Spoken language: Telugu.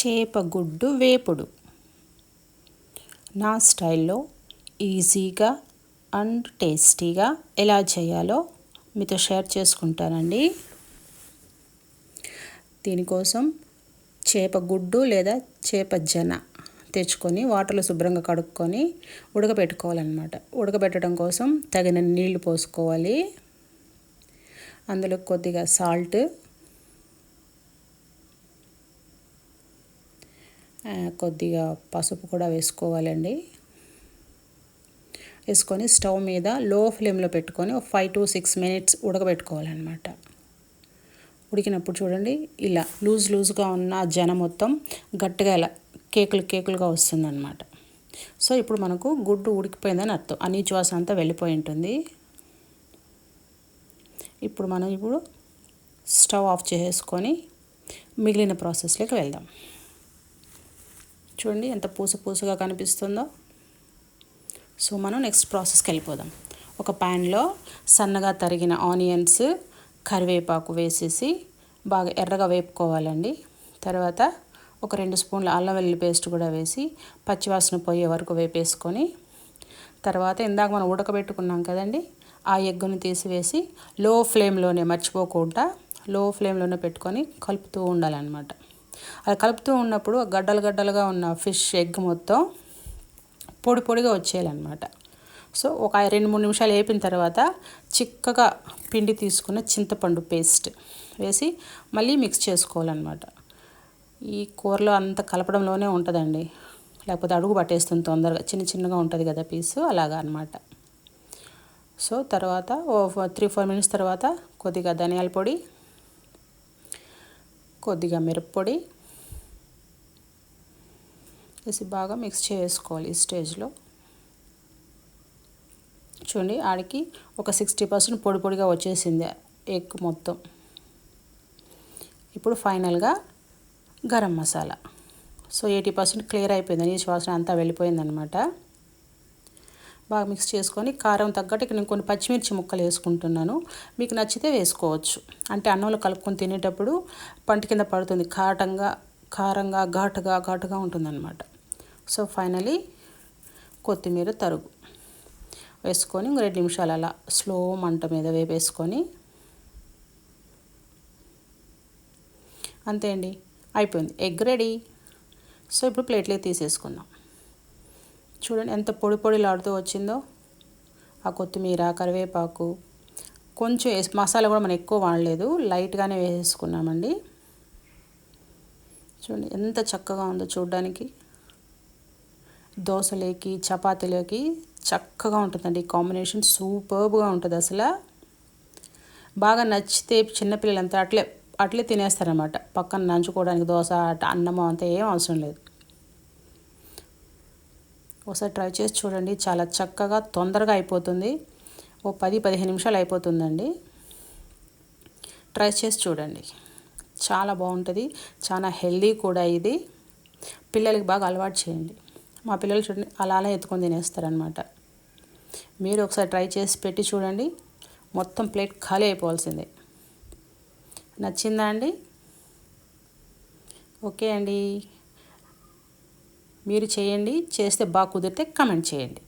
చేపగుడ్డు వేపుడు నా స్టైల్లో ఈజీగా అండ్ టేస్టీగా ఎలా చేయాలో మీతో షేర్ చేసుకుంటానండి. దీనికోసం చేపగుడ్డు లేదా చేప జన తెచ్చుకొని వాటర్లో శుభ్రంగా కడుక్కొని ఉడకబెట్టుకోవాలన్నమాట. ఉడకబెట్టడం కోసం తగిన నీళ్లు పోసుకోవాలి. అందులో కొద్దిగా సాల్ట్, కొద్దిగా పసుపు కూడా వేసుకోవాలండి. వేసుకొని స్టవ్ మీద లో ఫ్లేమ్లో పెట్టుకొని 5 to 6 minutes ఉడకబెట్టుకోవాలన్నమాట. ఉడికినప్పుడు చూడండి, ఇలా లూజ్గా ఉన్న జన మొత్తం గట్టిగా ఇలా కేకులుగా వస్తుందన్నమాట. సో ఇప్పుడు మనకు గుడ్డు ఉడికిపోయిందని అర్థం. ఆ నీచు వాసన అంతా వెళ్ళిపోయి ఉంటుంది. ఇప్పుడు స్టవ్ ఆఫ్ చేసుకొని మిగిలిన ప్రాసెస్లోకి వెళ్దాం. చూడండి ఎంత పూసగా కనిపిస్తుందో. సో మనం నెక్స్ట్ ప్రాసెస్కి వెళ్ళిపోదాం. ఒక ప్యాన్లో సన్నగా తరిగిన ఆనియన్స్, కరివేపాకు వేసేసి బాగా ఎర్రగా వేపుకోవాలండి. తర్వాత ఒక 2 స్పూన్ల అల్లం వెల్లుల్లి పేస్ట్ కూడా వేసి పచ్చివాసన పోయే వరకు వేపేసుకొని, తర్వాత ఇందాక మనం ఉడకబెట్టుకున్నాం కదండి, ఆ ఎగ్గును తీసివేసి లో ఫ్లేమ్లోనే మర్చిపోకుండా లో ఫ్లేమ్లోనే పెట్టుకొని కలుపుతూ ఉండాలన్నమాట. అది కలుపుతూ ఉన్నప్పుడు గడ్డలుగా ఉన్న ఫిష్ ఎగ్ మొత్తం పొడిగా వచ్చేయాలన్నమాట. సో ఒక 2-3 నిమిషాలు వేపిన తర్వాత చిక్కగా పిండి తీసుకున్న చింతపండు పేస్ట్ వేసి మళ్ళీ మిక్స్ చేసుకోవాలన్నమాట. ఈ కూరలో అంత కలపడంలోనే ఉంటుందండి, లేకపోతే అడుగు పట్టేస్తుంది తొందరగా. చిన్నగా ఉంటుంది కదా పీసు, అలాగా అన్నమాట. సో తర్వాత 3-4 minutes తర్వాత కొద్దిగా ధనియాల పొడి, కొద్దిగా మిరప్పొడి వేసి బాగా మిక్స్ చేసుకోవాలి. ఈ స్టేజ్లో చూడండి, ఆడికి ఒక 60% పొడిగా వచ్చేసింది ఎగ్ మొత్తం. ఇప్పుడు ఫైనల్గా గరం మసాలా. సో 80% క్లియర్ అయిపోయింది, నీచు వాసన అంతా వెళ్ళిపోయిందనమాట. బాగా మిక్స్ చేసుకొని కారం తగ్గట్టు ఇక్కడ నేను కొన్ని పచ్చిమిర్చి ముక్కలు వేసుకుంటున్నాను. మీకు నచ్చితే వేసుకోవచ్చు. అంటే అన్నంలో కలుపుకొని తినేటప్పుడు పంట కింద పడుతుంది, కారంగా ఘాటుగా ఉంటుందన్నమాట. సో ఫైనలీ కొత్తిమీర తరుగు వేసుకొని 2 నిమిషాలు అలా స్లో మంట మీద వేపేసుకొని అంతే అండి, అయిపోయింది, ఎగ్ రెడీ. సో ఇప్పుడు ప్లేట్లోకి తీసేసుకుందాం. చూడండి ఎంత పొడిలాడుతూ వచ్చిందో. ఆ కొత్తిమీర, కరివేపాకు కొంచెం మసాలా కూడా మనం ఎక్కువ వాడలేదు, లైట్గానే వేసేసుకున్నామండి. చూడండి ఎంత చక్కగా ఉందో చూడడానికి. దోశలోకి, చపాతీలోకి చక్కగా ఉంటుందండి. ఈ కాంబినేషన్ సూపర్బ్గా ఉంటుంది అసలు. బాగా నచ్చితే చిన్నపిల్లలంతా అట్లే తినేస్తారనమాట. పక్కన నంచుకోవడానికి దోశ, అన్నము అంతా ఏం అవసరం లేదు. ఒకసారి ట్రై చేసి చూడండి, చాలా చక్కగా తొందరగా అయిపోతుంది. 10-15 నిమిషాలు అయిపోతుందండి. ట్రై చేసి చూడండి, చాలా బాగుంటుంది, చాలా హెల్దీ కూడా. ఇది పిల్లలకి బాగా అలవాటు చేయండి. మా పిల్లలు చూడండి అలానే ఎత్తుకొని తినేస్తారనమాట. మీరు ఒకసారి ట్రై చేసి పెట్టి చూడండి, మొత్తం ప్లేట్ ఖాళీ అయిపోవాల్సిందే. నచ్చిందా అండి? ఓకే అండి, మీరు చేయండి. చేస్తే బాగా కుదిరితే కమెంట్ చేయండి.